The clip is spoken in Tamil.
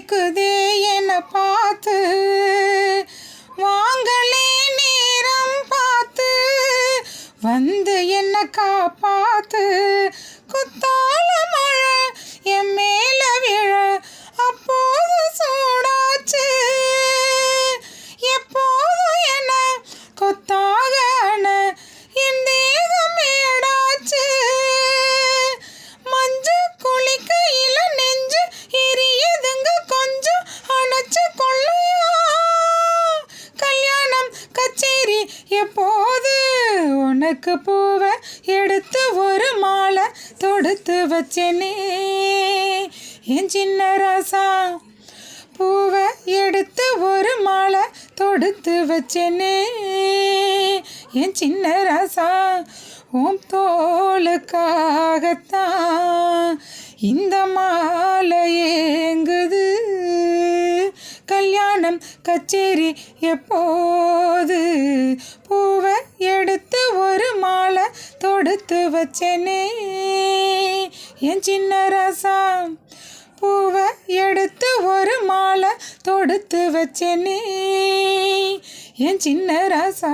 கேக்குதே என பார்த்து வாங்களே நேரம் பார்த்து வந்து என்ன காப்பாத்து குத்தால மழை என் மேல விழ அப்போது சூடாச்சு எப்போதும் என கொத்தாக என் தேகம் மேடாச்சு மஞ்சு குளிக்கையில நெஞ்சு எரியதுங்க கொஞ்சம் அணைச்சு கொள்ளையா கல்யாணம் கச்சேரி எப்போது உனக்கு பூவை எடுத்து ஒரு மாலை தொடுத்து வச்சேனே என் சின்ன ராசா பூவை எடுத்து ஒரு மாலை தொடுத்து வச்சேனே என் சின்ன ராசா உன் தோளுக்காகத்தான் இந்த மாலை ஏங்குது கல்யாணம் கச்சேரி எப்போது பூவை எடுத்து ஒரு மாலை தொடுத்து வச்சேனே என் சின்ன ராசா பூவை எடுத்து ஒரு மாலை தொடுத்து வச்சேனே என் சின்ன ராசா.